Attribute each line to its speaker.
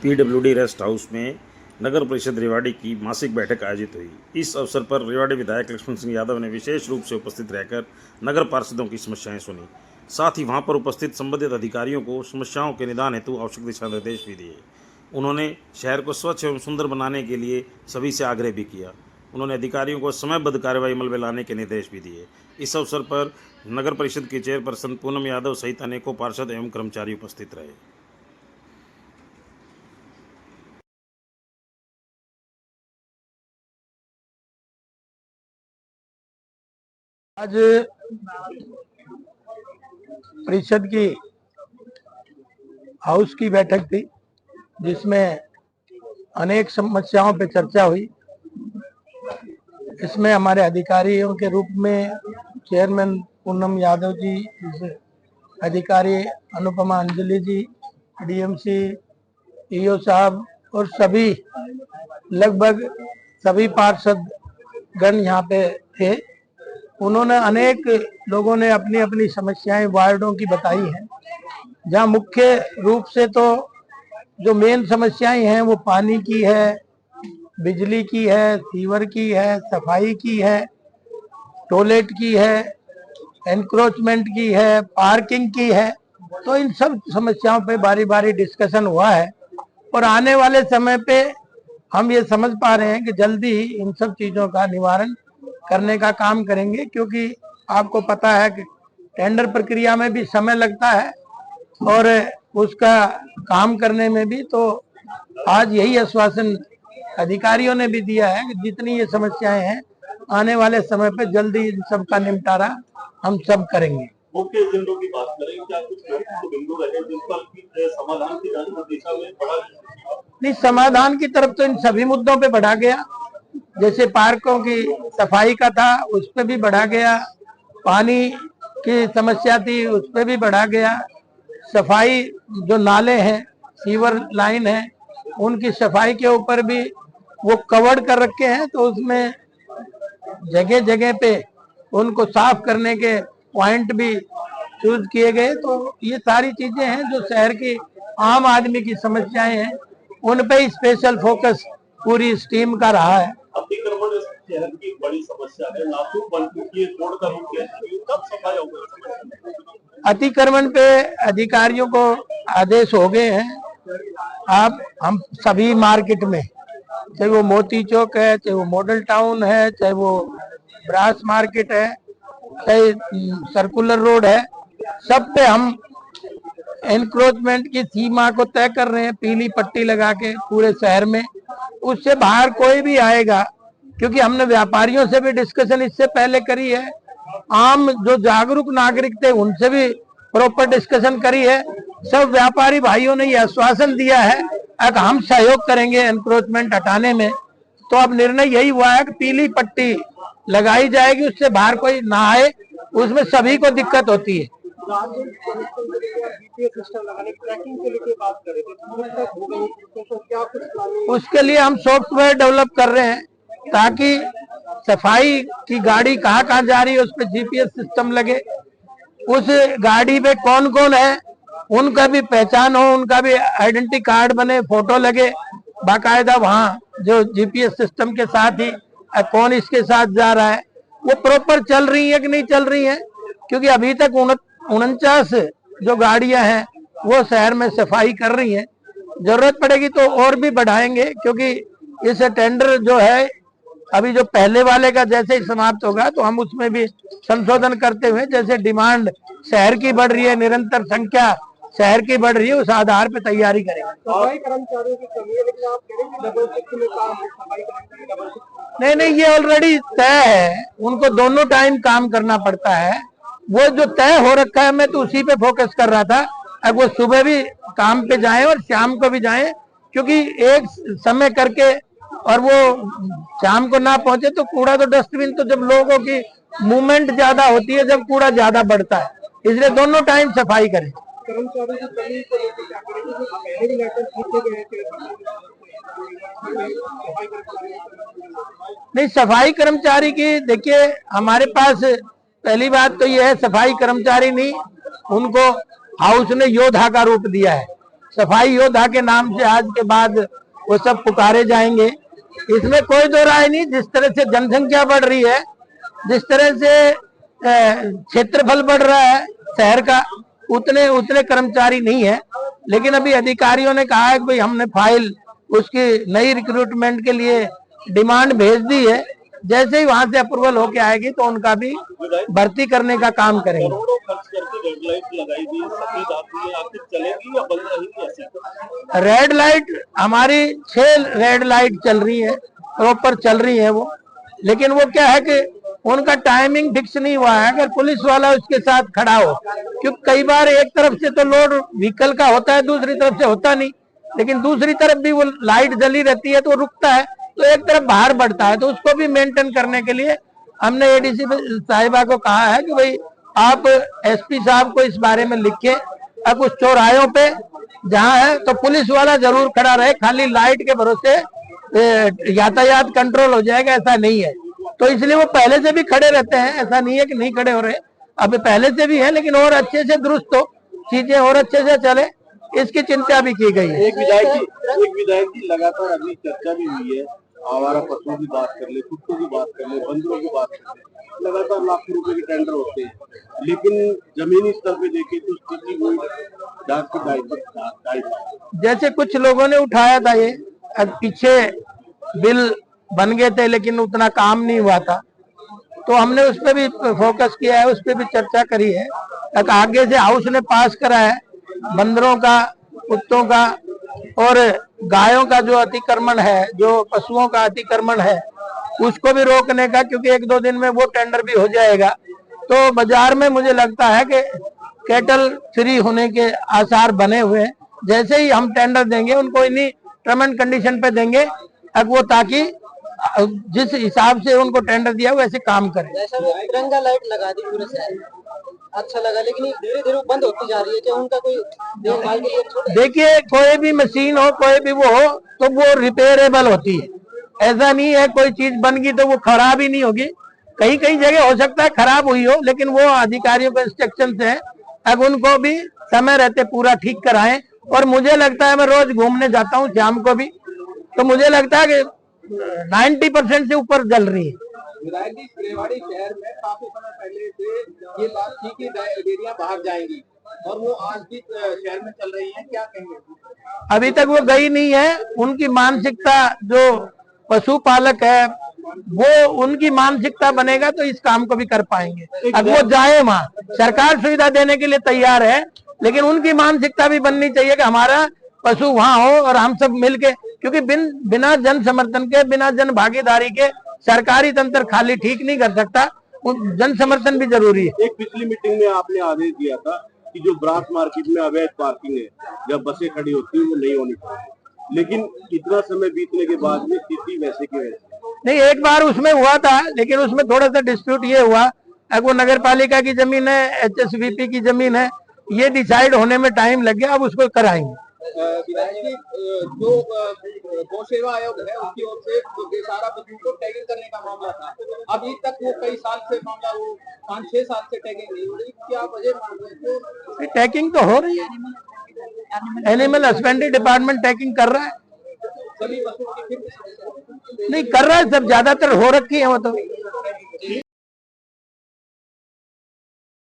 Speaker 1: PWD rest house में नगर परिषद रेवाड़ी की मासिक बैठक आयोजित हुई। इस अवसर पर रेवाड़ी विधायक लक्ष्मण सिंह यादव ने विशेष रूप से उपस्थित रहकर नगर पार्षदों की समस्याएं सुनी। साथ ही वहां पर उपस्थित संबंधित अधिकारियों को समस्याओं के निदान हेतु आवश्यक दिशा निर्देश भी दिए। उन्होंने शहर को स्वच्छ एवं सुंदर बनाने के लिए सभी से आग्रह भी किया। उन्होंने अधिकारियों को समयबद्ध कार्रवाई अमल में लाने के निर्देश भी दिए। इस अवसर पर नगर परिषद की चेयरपर्सन पूनम यादव सहित अनेकों पार्षद एवं कर्मचारी उपस्थित रहे।
Speaker 2: आज परिषद की हाउस की बैठक थी जिसमें अनेक समस्याओं पे चर्चा हुई। इसमें हमारे अधिकारियों के रूप में चेयरमैन पूनम यादव जी, अधिकारी अनुपमा अंजलि जी, डीएमसी ईओ साहब और सभी लगभग सभी पार्षद गण यहाँ पे थे। उन्होंने अनेक लोगों ने अपनी अपनी समस्याएं वार्डों की बताई हैं, जहां मुख्य रूप से तो जो मेन समस्याएं हैं वो पानी की है, बिजली की है, सीवर की है, सफाई की है, टॉयलेट की है, एनक्रोचमेंट की है, पार्किंग की है। तो इन सब समस्याओं पे बारी बारी डिस्कशन हुआ है और आने वाले समय पे हम ये समझ पा रहे हैं कि जल्दी ही इन सब चीजों का निवारण करने का काम करेंगे, क्योंकि आपको पता है कि टेंडर प्रक्रिया में भी समय लगता है और उसका काम करने में भी। तो आज यही आश्वासन अधिकारियों ने भी दिया है कि जितनी ये समस्याएं हैं आने वाले समय पे जल्दी इन सब का निपटारा हम सब करेंगे।
Speaker 3: मुख्य एजेंडों की बात करें, क्या कुछ बिंदु रहे जिन पर समाधान की दिशा में बढ़ा?
Speaker 2: नहीं, समाधान की तरफ तो इन सभी मुद्दों पे बढ़ा गया। जैसे पार्कों की सफाई का था उस पर भी बढ़ा गया, पानी की समस्या थी उस पर भी बढ़ा गया, सफाई जो नाले हैं, सीवर लाइन है, उनकी सफाई के ऊपर भी वो कवर्ड कर रखे हैं, तो उसमें जगह जगह पे उनको साफ करने के पॉइंट भी चूज किए गए। तो ये सारी चीजें हैं जो शहर की आम आदमी की समस्याएं हैं, उन पे स्पेशल फोकस पूरी इस टीम का रहा है।
Speaker 3: अतिक्रमण शहर की बड़ी समस्या है, नासूक बन चुकी है, रोड का रूप है, कब सफाई होगी?
Speaker 2: अतिक्रमण पे अधिकारियों को आदेश हो गए हैं। आप हम सभी मार्केट में, चाहे वो मोती चौक है, चाहे वो मॉडल टाउन है, चाहे वो ब्रास मार्केट है, चाहे सर्कुलर रोड है, सब पे हम एनक्रोचमेंट की सीमा को तय कर रहे हैं, पीली पट्टी लगा के पूरे शहर में। उससे बाहर कोई भी आएगा, क्योंकि हमने व्यापारियों से भी डिस्कशन इससे पहले करी है, आम जो जागरूक नागरिक थे उनसे भी प्रॉपर डिस्कशन करी है। सब व्यापारी भाइयों ने यह आश्वासन दिया है कि हम सहयोग करेंगे एनक्रोचमेंट हटाने में। तो अब निर्णय यही हुआ है कि पीली पट्टी लगाई जाएगी, उससे बाहर कोई ना आए, उसमें सभी को दिक्कत होती है। उसके लिए हम सॉफ्टवेयर डेवलप कर रहे हैं ताकि सफाई की गाड़ी कहाँ कहाँ जा रही है उस पर जीपीएस सिस्टम लगे, उस गाड़ी पे कौन कौन है उनका भी पहचान हो, उनका भी आइडेंटिटी कार्ड बने, फोटो लगे बाकायदा वहाँ, जो जीपीएस सिस्टम के साथ ही कौन इसके साथ जा रहा है, वो प्रॉपर चल रही है कि नहीं चल रही है। क्योंकि अभी तक 49 जो गाड़ियां हैं वो शहर में सफाई कर रही हैं, जरूरत पड़ेगी तो और भी बढ़ाएंगे, क्योंकि इस टेंडर जो है अभी जो पहले वाले का जैसे ही समाप्त होगा तो हम उसमें भी संशोधन करते हुए, जैसे डिमांड शहर की बढ़ रही है, निरंतर संख्या शहर की बढ़ रही है, उस आधार पे तैयारी करेंगे। सफाई कर्मचारियों की कमी है, लेकिन आप कह रहे हैं डबल शिफ्ट में काम है, सफाई कर्मचारी डबल शिफ्ट? नहीं, ये ऑलरेडी तय है, उनको दोनों टाइम काम करना पड़ता है। वो जो तय हो रखा है मैं तो उसी पे फोकस कर रहा था। अब वो सुबह भी काम पे जाएं और शाम को भी जाएं, क्योंकि एक समय करके और वो शाम को ना पहुंचे तो कूड़ा तो डस्टबिन, तो जब लोगों की मूवमेंट ज्यादा होती है, जब कूड़ा ज्यादा बढ़ता है, इसलिए दोनों टाइम सफाई करें। कर्मचारियों की कमी को लेकर क्या करेंगे? पहले भी लेकर पूछे गए थे, नहीं सफाई कर्मचारी की देखिए, हमारे पास पहली बात तो यह है, सफाई कर्मचारी नहीं, उनको हाउस ने योद्धा का रूप दिया है। सफाई योद्धा के नाम से आज के बाद वो सब पुकारे जाएंगे। इसमें कोई दो राय नहीं। जिस तरह से जनसंख्या बढ़ रही है, जिस तरह से क्षेत्रफल बढ़ रहा है शहर का, उतने उतने कर्मचारी नहीं है। लेकिन अभी अधिकारियों ने कहा है कि भाई हमने फाइल उसकी नई रिक्रूटमेंट के लिए डिमांड भेज दी है। जैसे ही वहां से अप्रूवल होके आएगी तो उनका भी भर्ती करने का काम करेंगे।
Speaker 3: करोड़ों खर्च करके रेड लाइट लगाई गई, सफेद आती है, आखिर चलेगी या बंद रहेगी ऐसी?
Speaker 2: रेड लाइट हमारी 6 रेड लाइट चल रही है, प्रॉपर चल रही है वो। लेकिन वो क्या है कि उनका टाइमिंग फिक्स नहीं हुआ है। अगर पुलिस वाला उसके साथ खड़ा हो, क्योंकि कई बार एक तरफ से तो लोड व्हीकल का होता है, दूसरी तरफ से होता नहीं, लेकिन दूसरी तरफ भी वो लाइट जली रहती है तो रुकता है, तो एक तरफ बाहर बढ़ता है। तो उसको भी मेंटेन करने के लिए हमने एडीसी साहिबा को कहा है कि भाई आप एसपी साहब को इस बारे में लिखे, अब कुछ चौराहों पे जहां है तो पुलिस वाला जरूर खड़ा रहे। खाली लाइट के भरोसे यातायात कंट्रोल हो जाएगा ऐसा नहीं है। तो इसलिए वो पहले से भी खड़े रहते हैं, ऐसा नहीं है कि नहीं खड़े हो रहे, अब पहले से भी है, लेकिन और अच्छे से दुरुस्त हो, चीजें और अच्छे से चले, इसकी चिंता भी की गई है।
Speaker 3: एक विधायक की लगातार अभी चर्चा भी हुई है, आवारा पशुओं की बात कर ले, कुत्तों की बात कर ले, बंदरों की बात कर ले, लगातार लाखों रुपए के टेंडर होते हैं, लेकिन जमीनी स्तर पे देखे तो स्थिति वही डाक की दायित्व।
Speaker 2: जैसे कुछ लोगों ने उठाया था ये, पीछे बिल बन गए थे लेकिन उतना काम नहीं हुआ था, तो हमने उस पर भी फोकस किया है, उस पर भी चर्चा करी है। आगे से हाउस ने पास करा है बंदरों का, कुत्तों का और गायों का जो अतिक्रमण है, जो पशुओं का अतिक्रमण है, उसको भी रोकने का, क्योंकि 1-2 दिन में वो टेंडर भी हो जाएगा। तो बाजार में मुझे लगता है कि कैटल फ्री होने के आसार बने हुए हैं। जैसे ही हम टेंडर देंगे उनको इन्हीं टर्म एंड कंडीशन पे देंगे, अब वो ताकि जिस हिसाब से उनको टेंडर दिया वैसे काम करें।
Speaker 4: जैसा वो तिरंगा लाइट लगा दी पूरे शहर में, अच्छा लगा, लेकिन धीरे धीरे बंद होती जा रही है। क्या उनका कोई देखभाल के लिए?
Speaker 2: देखिए, कोई भी मशीन हो, कोई भी वो हो, तो वो रिपेयरेबल होती है। ऐसा नहीं है कोई चीज बन गई तो वो खराब ही नहीं होगी। कहीं कहीं जगह हो सकता है खराब हुई हो, लेकिन वो अधिकारियों के इंस्ट्रक्शन से है, अब उनको भी समय रहते पूरा ठीक कराएं। और मुझे लगता है, मैं रोज घूमने जाता हूँ शाम को भी, तो मुझे लगता है कि 90% से ऊपर जल रही है।
Speaker 5: विधायक जी, रेवाड़ी शहर में काफी समय पहले से ये बात थी कि डेयरियां बाहर जाएंगी, और वो आज भी शहर में चल रही हैं, क्या कहेंगे?
Speaker 2: अभी तक वो गई नहीं है। उनकी मानसिकता, जो पशुपालक है, वो उनकी मानसिकता बनेगा तो इस काम को भी कर पाएंगे। अब वो जाए वहाँ, सरकार सुविधा देने के लिए तैयार है, लेकिन उनकी मानसिकता भी बननी चाहिए कि हमारा पशु वहाँ हो और हम सब मिलके, क्योंकि बिना जन समर्थन के, बिना जन भागीदारी के सरकारी तंत्र खाली ठीक नहीं कर सकता। जन समर्थन भी जरूरी है।
Speaker 3: एक पिछली मीटिंग में आपने आदेश दिया था कि जो ब्रास मार्केट में अवैध पार्किंग है, जब बसें खड़ी होती है, वो नहीं होनी चाहिए, लेकिन इतना समय बीतने के बाद में स्थिति वैसे की वैसे
Speaker 2: नहीं। एक बार उसमें हुआ था, लेकिन उसमें थोड़ा सा डिस्प्यूट ये हुआ, अब वो नगर पालिका की जमीन है, HSVP की जमीन है, ये डिसाइड होने में टाइम लग गया, अब उसको कराएंगे।
Speaker 5: विधायक जी, जो गौ सेवा आयोग है उसकी ओर से बेसहारा पशुओं को टैगिंग करने का मामला था, अभी तक वो कई साल से मामला, वो 5-6 साल से टैगिंग नहीं हो रही, क्या वजह मान रहे थे?
Speaker 2: टैगिंग तो हो रही है, एनिमल हस्बेंड्री डिपार्टमेंट टैगिंग कर रहा है।
Speaker 5: सभी पशुओं की फिर
Speaker 2: नहीं कर रहा है, सब ज्यादातर हो रखी है वो तो।